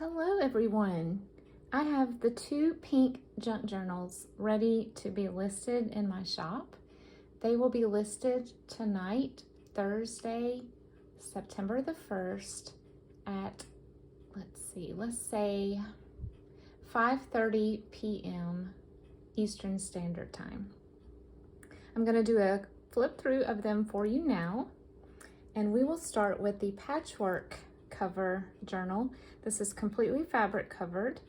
Hello everyone. I have the two pink junk journals ready to be listed in my shop. They will be listed tonight, Thursday, September the 1st at, let's say 5:30 p.m. Eastern Standard Time. I'm going to do a flip through of them for you now, and we will start with the patchwork cover journal. This is completely fabric covered,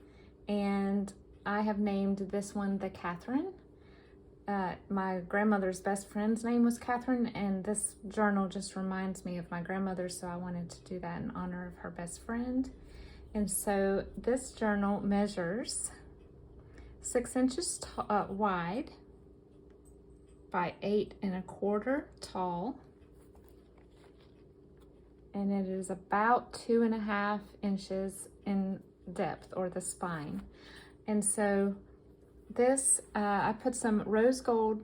and I have named this one the Catherine. My grandmother's best friend's name was Catherine, and this journal just reminds me of my grandmother, so I wanted to do that in honor of her best friend. And so this journal measures 6 inches wide by 8 1/4 tall, and it is about 2.5 inches in depth, or the spine. And so this, I put some rose gold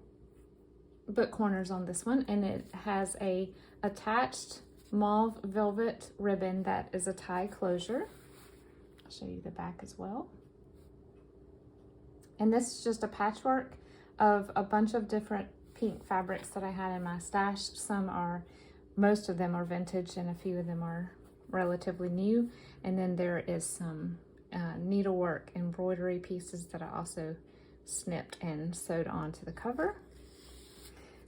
book corners on this one, and it has a attached mauve velvet ribbon that is a tie closure. I'll show you the back as well. And this is just a patchwork of a bunch of different pink fabrics that I had in my stash. Most of them are vintage, and a few of them are relatively new. And then there is some needlework embroidery pieces that I also snipped and sewed onto the cover.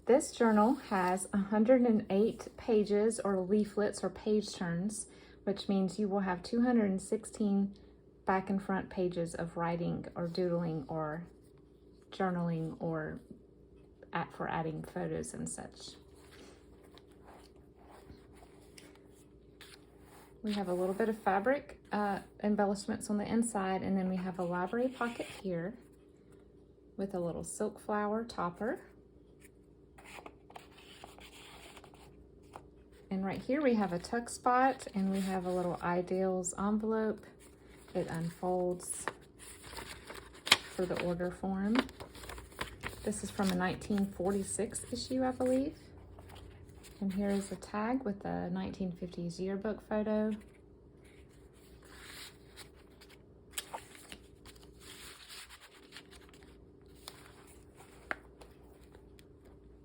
This journal has 108 pages, or leaflets, or page turns, which means you will have 216 back and front pages of writing or doodling or journaling or for adding photos and such. We have a little bit of fabric embellishments on the inside, and then we have a library pocket here with a little silk flower topper. And right here we have a tuck spot, and we have a little Ideals envelope. It unfolds for the order form. This is from a 1946 issue, I believe. And here is a tag with a 1950s yearbook photo.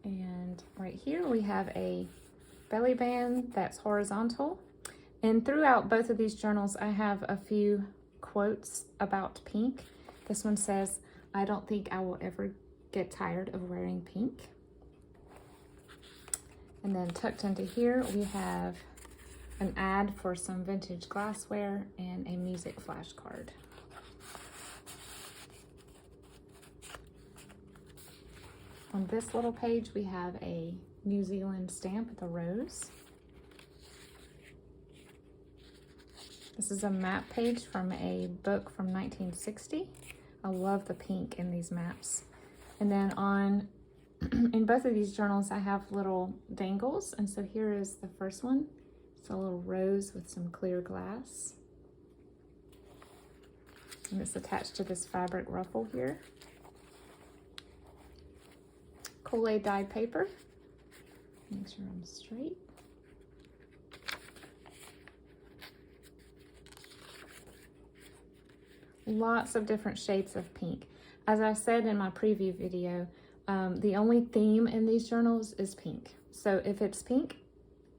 And right here we have a belly band that's horizontal. And throughout both of these journals, I have a few quotes about pink. This one says, "I don't think I will ever get tired of wearing pink." And then tucked into here, we have an ad for some vintage glassware and a music flashcard. On this little page, we have a New Zealand stamp with a rose. This is a map page from a book from 1960. I love the pink in these maps. And then in both of these journals, I have little dangles, and so here is the first one. It's a little rose with some clear glass, and it's attached to this fabric ruffle here. Kool-Aid dyed paper. Make sure I'm straight. Lots of different shades of pink. As I said in my preview video, the only theme in these journals is pink. So if it's pink,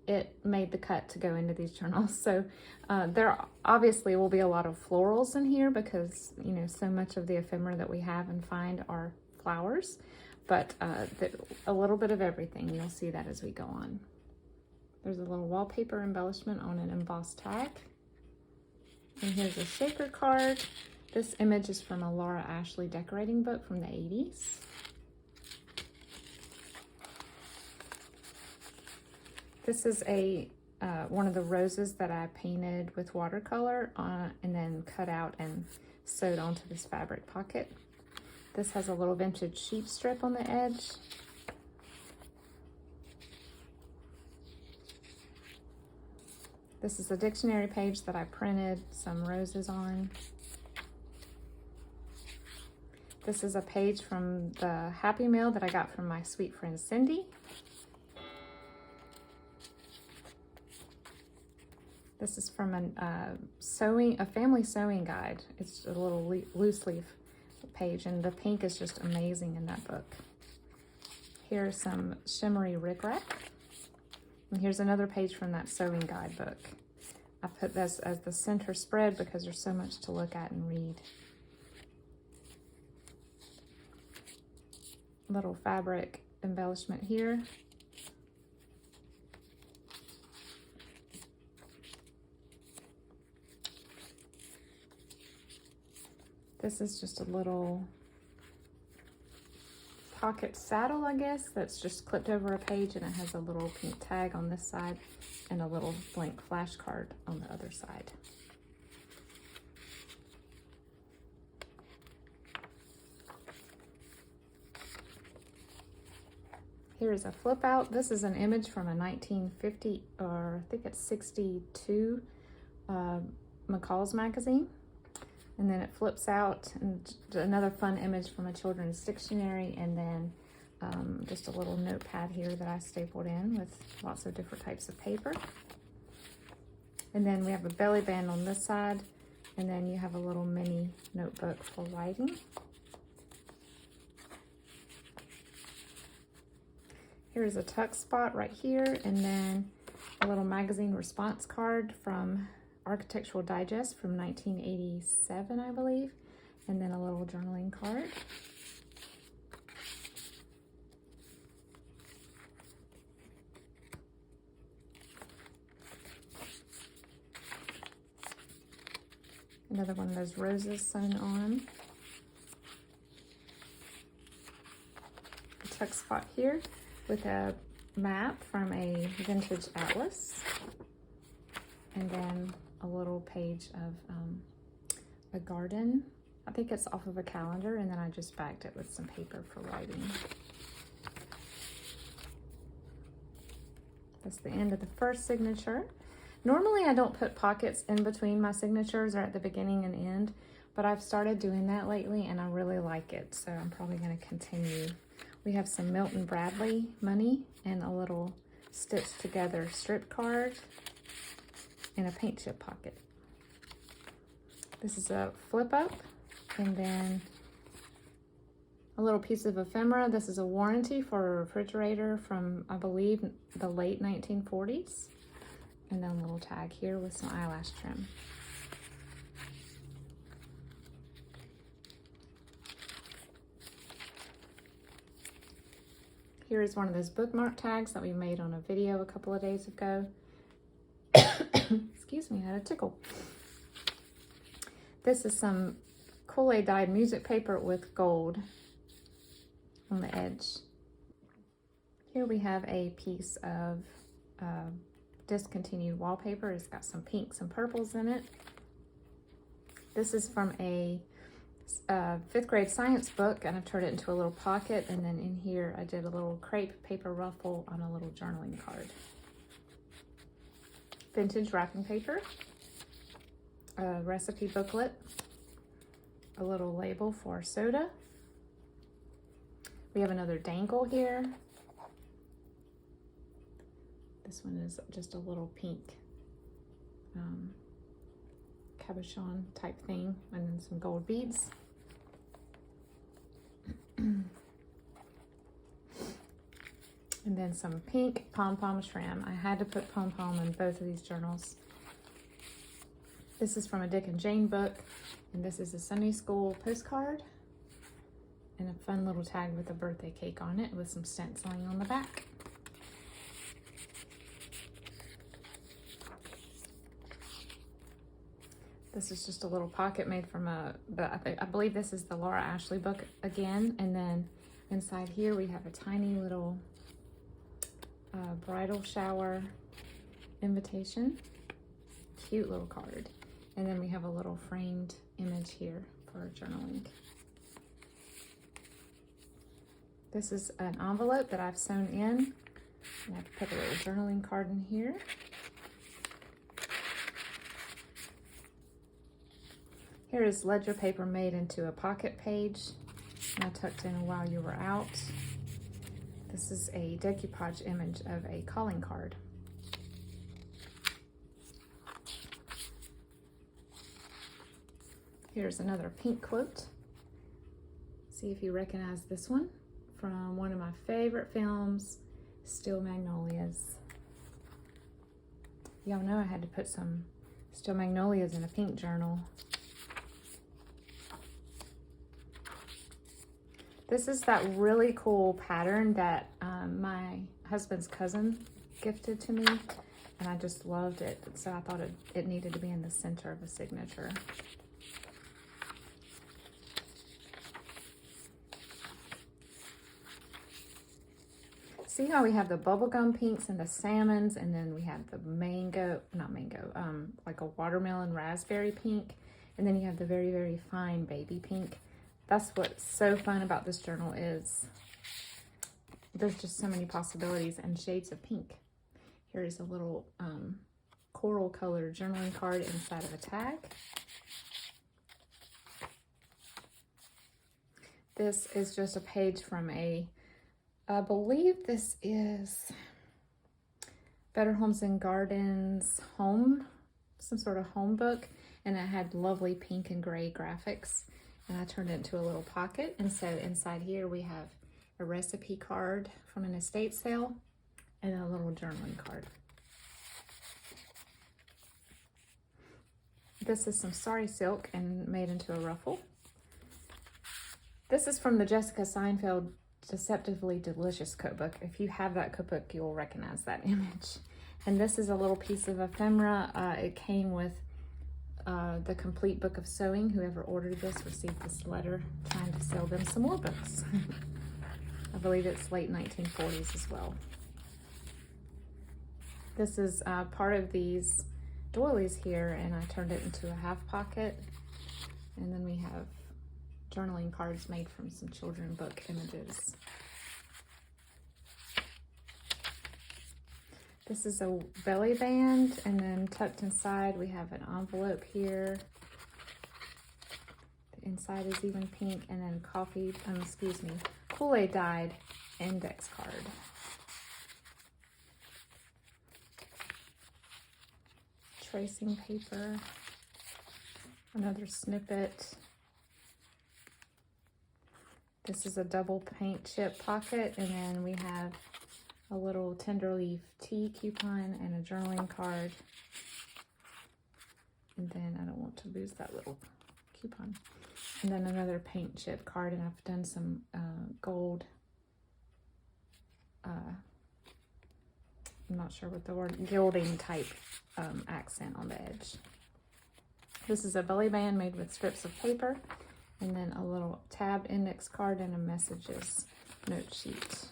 it made the cut to go into these journals. So there obviously will be a lot of florals in here because, you know, so much of the ephemera that we have and find are flowers. But a little bit of everything. You'll see that as we go on. There's a little wallpaper embellishment on an embossed tag. And here's a shaker card. This image is from a Laura Ashley decorating book from the 80s. This is one of the roses that I painted with watercolor and then cut out and sewed onto this fabric pocket. This has a little vintage sheep strip on the edge. This is a dictionary page that I printed some roses on. This is a page from the Happy Mail that I got from my sweet friend Cindy. This is from a family sewing guide. It's a little loose leaf page, and the pink is just amazing in that book. Here's some shimmery rickrack. And here's another page from that sewing guide book. I put this as the center spread because there's so much to look at and read. Little fabric embellishment here. This is just a little pocket saddle, I guess, that's just clipped over a page, and it has a little pink tag on this side and a little blank flashcard on the other side. Here is a flip out. This is an image from a 1950, or I think it's 62 McCall's magazine. And then it flips out, and another fun image from a children's dictionary, and then just a little notepad here that I stapled in with lots of different types of paper. And then we have a belly band on this side, and then you have a little mini notebook for writing. Here's a tuck spot right here, and then a little magazine response card from Architectural Digest from 1987, I believe, and then a little journaling card. Another one of those roses sewn on. A tuck spot here with a map from a vintage atlas, and then a little page of a garden. I think it's off of a calendar, and then I just backed it with some paper for writing. That's the end of the first signature. Normally I don't put pockets in between my signatures or at the beginning and end, but I've started doing that lately and I really like it, so I'm probably going to continue. We have some Milton Bradley money and a little stitched together strip card and a paint chip pocket. This is a flip up, and then a little piece of ephemera. This is a warranty for a refrigerator from, I believe, the late 1940s. And then a little tag here with some eyelash trim. Here is one of those bookmark tags that we made on a video a couple of days ago. Excuse me, I had a tickle. This is some Kool-Aid dyed music paper with gold on the edge. Here we have a piece of discontinued wallpaper. It's got some pinks and purples in it. This is from a 5th grade science book, and I've turned it into a little pocket, and then in here I did a little crepe paper ruffle on a little journaling card. Vintage wrapping paper, a recipe booklet, a little label for soda. We have another dangle here. This one is just a little pink cabochon type thing, and then some gold beads. And then some pink pom-pom trim. I had to put pom-pom in both of these journals. This is from a Dick and Jane book, and this is a Sunday school postcard and a fun little tag with a birthday cake on it with some stenciling on the back. This is just a little pocket made from I believe this is the Laura Ashley book again. And then inside here we have a tiny little bridal shower invitation. Cute little card. And then we have a little framed image here for journaling. This is an envelope that I've sewn in. And I've put a little journaling card in here. Here is ledger paper made into a pocket page, and I tucked in while you were out. This is a decoupage image of a calling card. Here's another pink quote. See if you recognize this one from one of my favorite films, Steel Magnolias. Y'all know I had to put some Steel Magnolias in a pink journal. This is that really cool pattern that my husband's cousin gifted to me, and I just loved it. So I thought it needed to be in the center of a signature. See how we have the bubblegum pinks and the salmons, and then we have the mango, not mango, like a watermelon raspberry pink, and then you have the very, very fine baby pink. That's what's so fun about this journal is there's just so many possibilities and shades of pink. Here is a little coral colored journaling card inside of a tag. This is just a page from I believe this is Better Homes and Gardens home, some sort of home book, and it had lovely pink and gray graphics, and I turned it into a little pocket. And so inside here we have a recipe card from an estate sale and a little journaling card. This is some sari silk and made into a ruffle. This is from the Jessica Seinfeld Deceptively Delicious cookbook. If you have that cookbook, you'll recognize that image. And this is a little piece of ephemera. It came with the complete book of sewing. Whoever ordered this received this letter trying to sell them some more books. I believe it's late 1940s as well. This is part of these doilies here, and I turned it into a half pocket. And then we have journaling cards made from some children book images. This is a belly band, and then tucked inside we have an envelope here. The inside is even pink, and then Kool-Aid dyed index card. Tracing paper, another snippet. This is a double paint chip pocket, and then we have a little Tenderleaf tea coupon and a journaling card. And then I don't want to lose that little coupon. And then another paint chip card, and I've done some gold, I'm not sure what the word, gilding type accent on the edge. This is a belly band made with strips of paper, and then a little tab index card and a messages note sheet.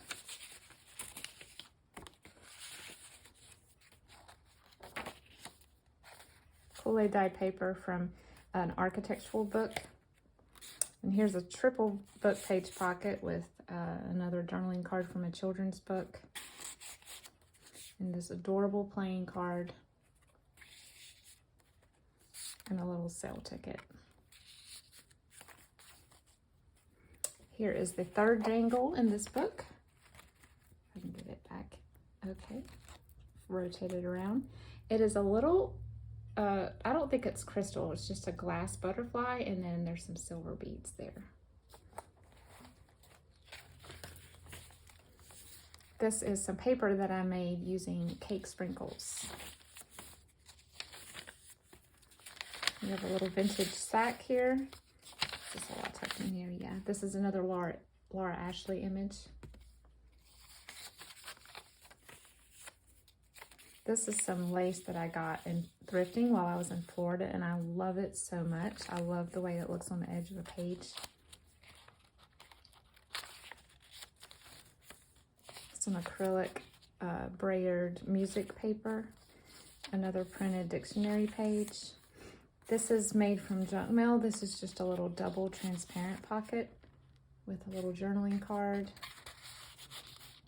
Kool-Aid dyed paper from an architectural book. And here's a triple book page pocket with another journaling card from a children's book. And this adorable playing card. And a little sale ticket. Here is the third jangle in this book. I can get it back. Okay. Rotate it around. It is a little, I don't think it's crystal. It's just a glass butterfly, and then there's some silver beads there. This is some paper that I made using cake sprinkles. We have a little vintage sack here. This is a lot tucked in here, yeah. This is another Laura Ashley image. This is some lace that I got in thrifting while I was in Florida, and I love it so much. I love the way it looks on the edge of a page. Some acrylic brayered music paper. Another printed dictionary page. This is made from junk mail. This is just a little double transparent pocket with a little journaling card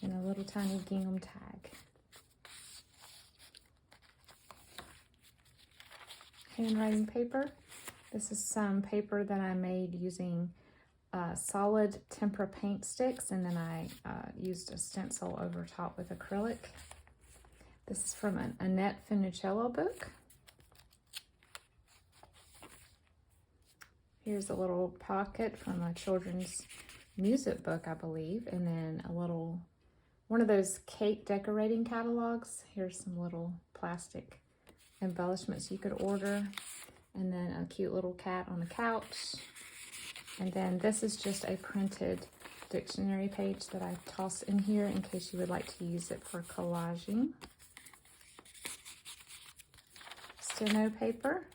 and a little tiny gingham tag. Handwriting paper. This is some paper that I made using solid tempera paint sticks, and then I used a stencil over top with acrylic. This is from an Annette Funicello book. Here's a little pocket from a children's music book, I believe, and then a little, one of those cake decorating catalogs. Here's some little plastic embellishments you could order, and then a cute little cat on the couch. And then this is just a printed dictionary page that I've tossed in here in case you would like to use it for collaging. Steno paper,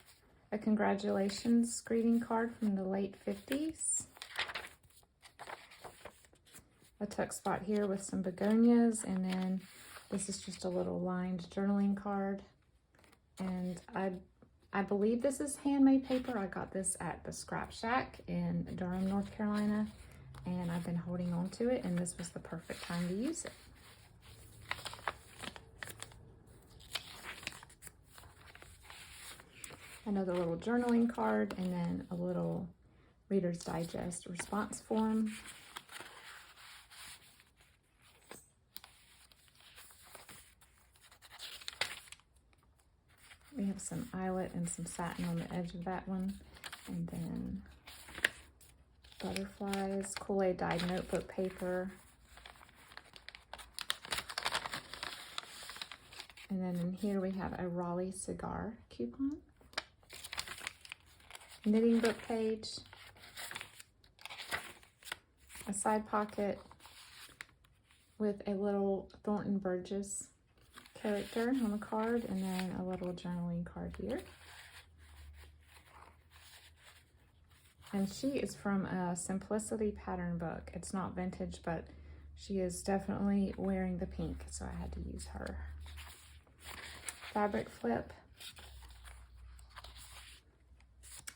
a congratulations greeting card from the late 50s. A tuck spot here with some begonias, and then this is just a little lined journaling card. And I believe this is handmade paper. I got this at the Scrap Shack in Durham, North Carolina, and I've been holding on to it, and this was the perfect time to use it. Another little journaling card, and then a little Reader's Digest response form. We have some eyelet and some satin on the edge of that one. And then butterflies, Kool-Aid dyed notebook paper. And then in here we have a Raleigh cigar coupon. Knitting book page. A side pocket with a little Thornton Burgess character on the card, and then a little journaling card here. And she is from a Simplicity pattern book. It's not vintage, but she is definitely wearing the pink, so I had to use her. Fabric flip.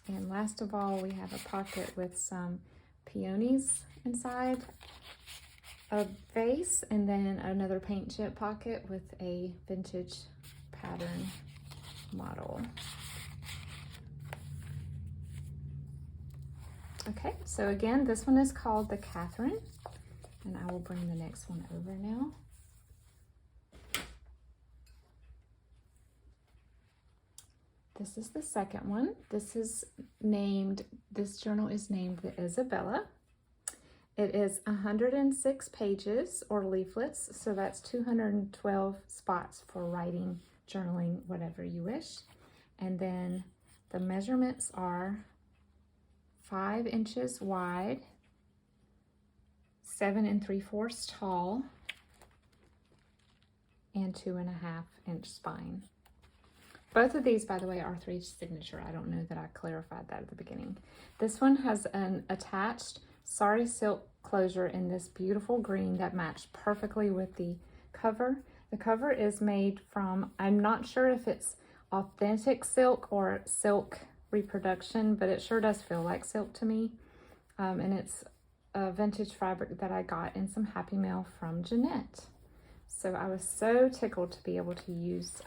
And last of all, we have a pocket with some peonies inside, a vase, and then another paint chip pocket with a vintage pattern model. Okay, so again, this one is called the Catherine, and I will bring the next one over now. This is the second one. This journal is named the Isabella. It is 106 pages or leaflets, so that's 212 spots for writing, journaling, whatever you wish. And then the measurements are 5 inches wide, 7 3/4 tall, and 2.5 inch spine. Both of these, by the way, are 3 signature. I don't know that I clarified that at the beginning. This one has an attached sari silk closure in this beautiful green that matched perfectly with the cover. The cover is made from, I'm not sure if it's authentic silk or silk reproduction, but it sure does feel like silk to me. And it's a vintage fabric that I got in some Happy Mail from Jeanette. So I was so tickled to be able to use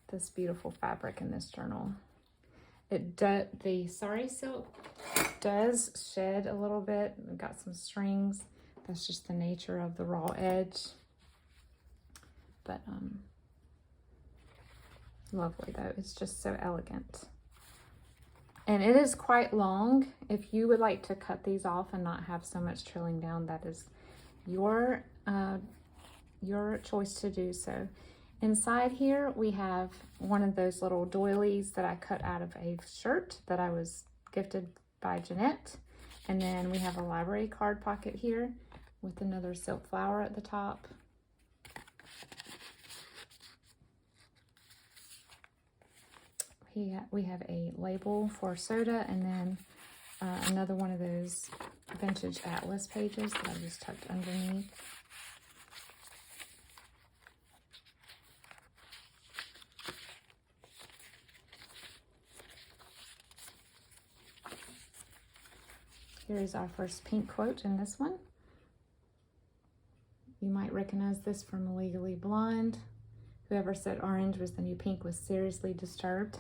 this beautiful fabric in this journal. The sari silk does shed a little bit. We've got some strings. That's just the nature of the raw edge. But lovely though. It's just so elegant. And it is quite long. If you would like to cut these off and not have so much trilling down, that is your choice to do so. Inside here, we have one of those little doilies that I cut out of a shirt that I was gifted by Jeanette. And then we have a library card pocket here with another silk flower at the top. We have a label for soda, and then another one of those vintage atlas pages that I just tucked underneath. Here is our first pink quote in this one. You might recognize this from Legally Blonde. Whoever said orange was the new pink was seriously disturbed.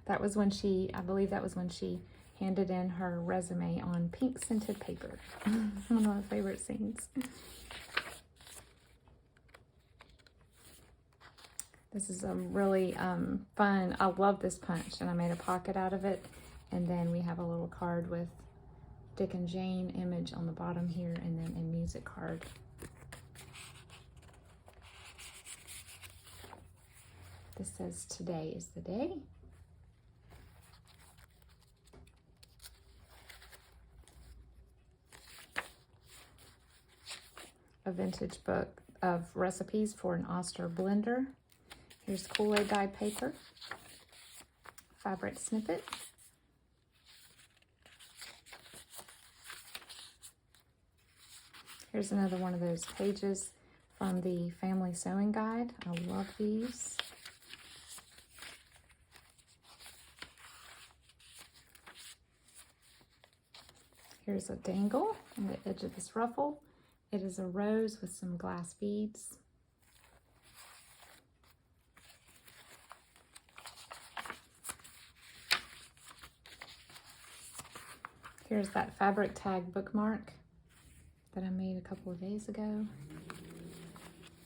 That was when I believe that was when she handed in her resume on pink scented paper. One of my favorite scenes. This is a really fun, I love this punch, and I made a pocket out of it. And then we have a little card with Dick and Jane image on the bottom here, and then a music card. This says, "Today is the day." A vintage book of recipes for an Oster blender. Here's Kool-Aid dyed paper. Fabric snippet. Here's another one of those pages from the Family Sewing Guide. I love these. Here's a dangle on the edge of this ruffle. It is a rose with some glass beads. Here's that fabric tag bookmark that I made a couple of days ago.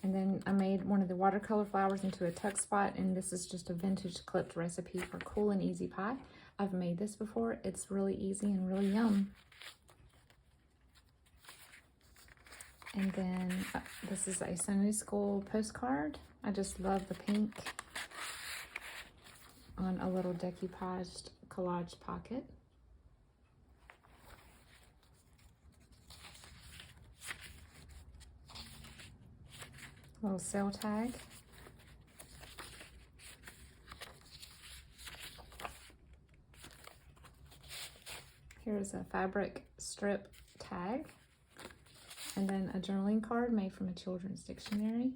And then I made one of the watercolor flowers into a tuck spot, and this is just a vintage clipped recipe for cool and easy pie. I've made this before. It's really easy and really yum. And then this is a Sunday school postcard. I just love the pink on a little decoupaged collage pocket. Little sale tag. Here's a fabric strip tag. And then a journaling card made from a children's dictionary.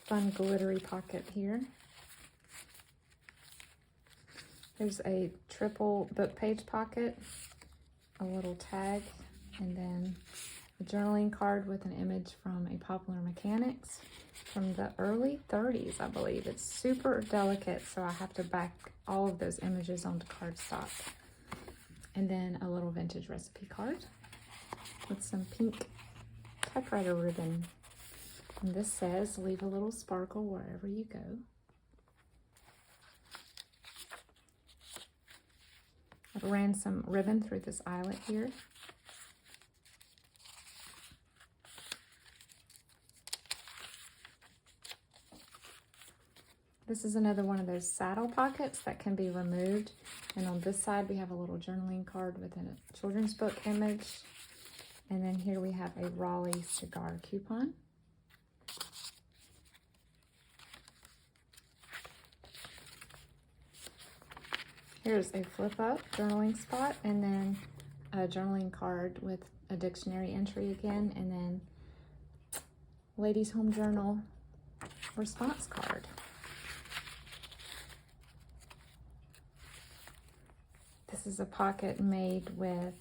Fun glittery pocket here. There's a triple book page pocket, a little tag, and then a journaling card with an image from a Popular Mechanics from the early 30s, I believe. It's super delicate, so I have to back all of those images onto cardstock. And then a little vintage recipe card with some pink typewriter ribbon. And this says, "Leave a little sparkle wherever you go." I ran some ribbon through this eyelet here. This is another one of those saddle pockets that can be removed. And on this side, we have a little journaling card with a children's book image. And then here we have a Raleigh cigar coupon. Here's a flip up journaling spot, and then a journaling card with a dictionary entry again, and then Ladies Home Journal response card. This is a pocket made with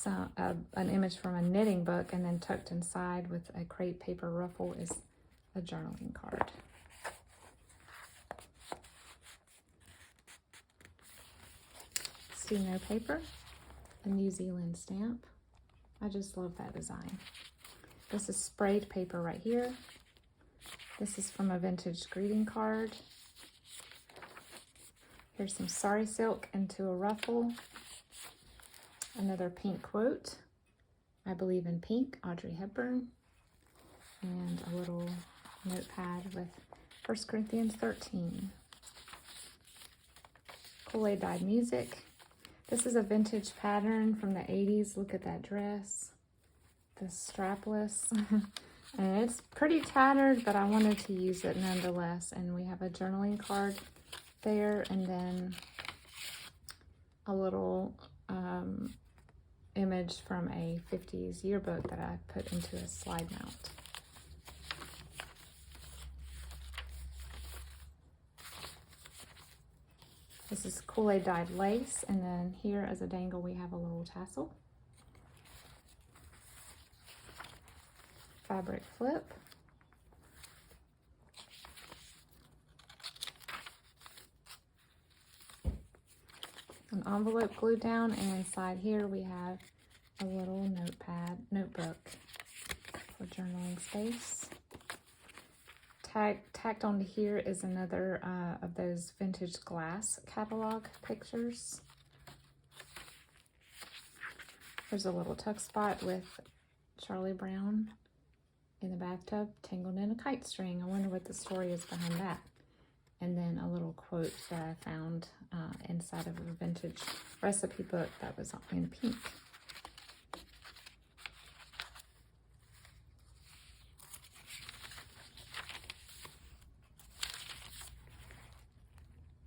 an image from a knitting book, and then tucked inside with a crepe paper ruffle is a journaling card. Steno paper, a New Zealand stamp. I just love that design. This is sprayed paper right here. This is from a vintage greeting card. Here's some sari silk into a ruffle. Another pink quote. "I believe in pink," Audrey Hepburn. And a little notepad with 1 Corinthians 13. Kool-Aid dyed music. This is a vintage pattern from the 80s. Look at that dress. The strapless. And it's pretty tattered, but I wanted to use it nonetheless. And we have a journaling card there, and then a little image from a 50s yearbook that I put into a slide mount. This is Kool-Aid dyed lace, and then here as a dangle we have a little tassel. Fabric flip. An envelope glued down, and inside here we have a little notebook for journaling space. Tacked onto here is another of those vintage glass catalog pictures. There's a little tuck spot with Charlie Brown in the bathtub tangled in a kite string. I wonder what the story is behind that. And then a little quote that I found inside of a vintage recipe book that was in pink.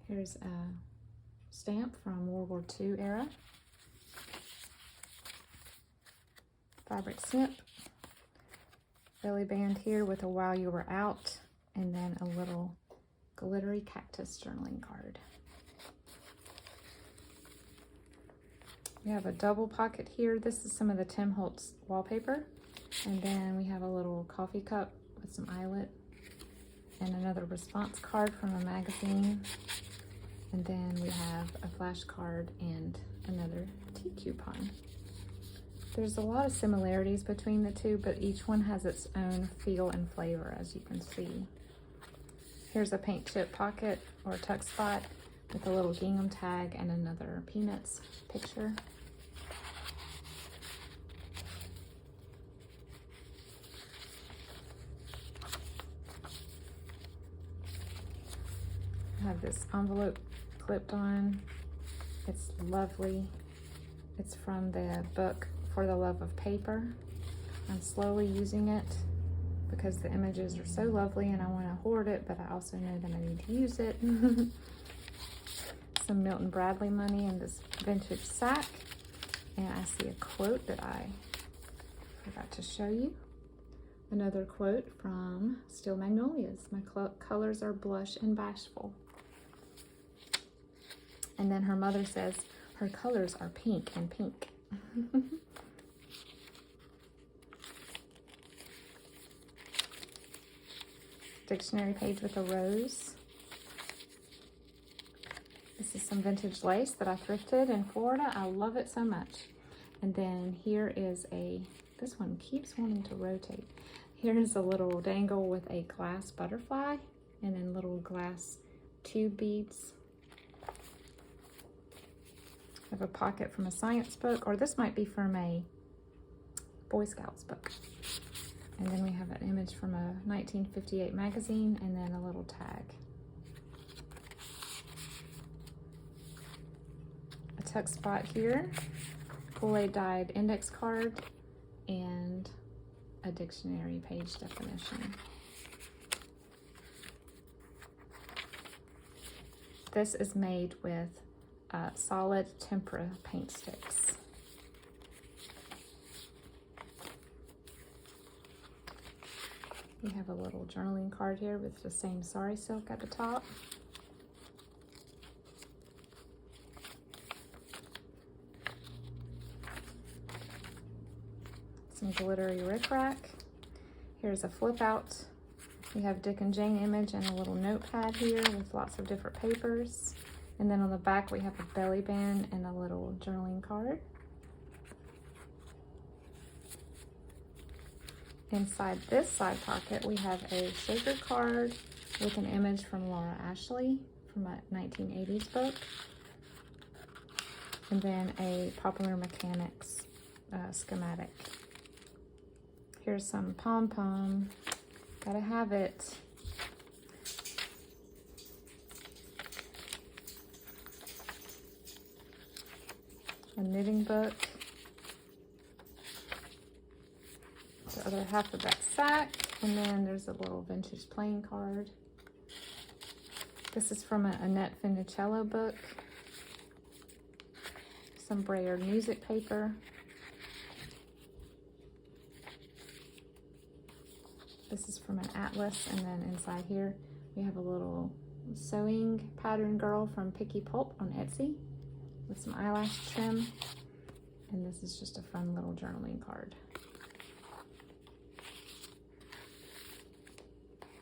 Here's a stamp from World War II era. Fabric snip. Belly band here with a while you were out, and then a little glittery cactus journaling card. We have a double pocket here. This is some of the Tim Holtz wallpaper. And then we have a little coffee cup with some eyelet and another response card from a magazine. And then we have a flashcard and another tea coupon. There's a lot of similarities between the two, but each one has its own feel and flavor, as you can see. Here's a paint chip pocket or tuck spot with a little gingham tag and another Peanuts picture. I have this envelope clipped on. It's lovely. It's from the book For the Love of Paper. I'm slowly using it because the images are so lovely and I want to hoard it, but I also know that I need to use it. Some Milton Bradley money in this vintage sack. And I see a quote that I forgot to show you. Another quote from Steel Magnolias. My colors are blush and bashful. And then her mother says, her colors are pink and pink. Dictionary page with a rose. This is some vintage lace that I thrifted in Florida. I love it so much. And then here is this one keeps wanting to rotate. Here's a little dangle with a glass butterfly and then little glass tube beads. I have a pocket from a science book, or this might be from a Boy Scouts book. And then we have an image from a 1958 magazine and then a little tag. A tuck spot here, Kool-Aid dyed index card, and a dictionary page definition. This is made with solid tempera paint sticks. We have a little journaling card here with the same sari silk at the top. Some glittery rickrack. Here's a flip out. We have Dick and Jane image and a little notepad here with lots of different papers. And then on the back we have a belly band and a little journaling card. Inside this side pocket we have a shaker card with an image from Laura Ashley from a 1980s book. And then a Popular Mechanics schematic. Here's some pom-pom. Gotta have it. A knitting book. The other half of that sack. And then there's a little vintage playing card. This is from a Annette Funicello book. Some Braillard music paper. This is from an atlas, and then inside here we have a little sewing pattern girl from Picky Pulp on Etsy with some eyelash trim. And this is just a fun little journaling card.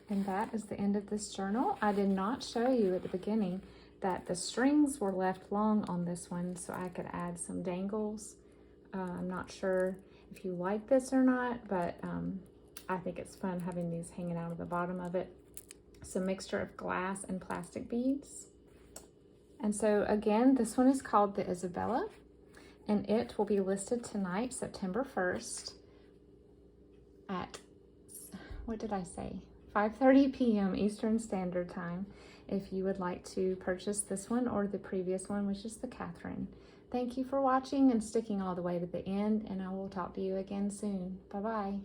And that is the end of this journal. I did not show you at the beginning that the strings were left long on this one so I could add some dangles. I'm not sure if you like this or not, but I think it's fun having these hanging out of the bottom of it. It's a mixture of glass and plastic beads. And so again, this one is called the Isabella, and it will be listed tonight, September 1st at, what did I say? 5:30 p.m. Eastern Standard Time, if you would like to purchase this one or the previous one, which is the Catherine. Thank you for watching and sticking all the way to the end, and I will talk to you again soon. Bye-bye.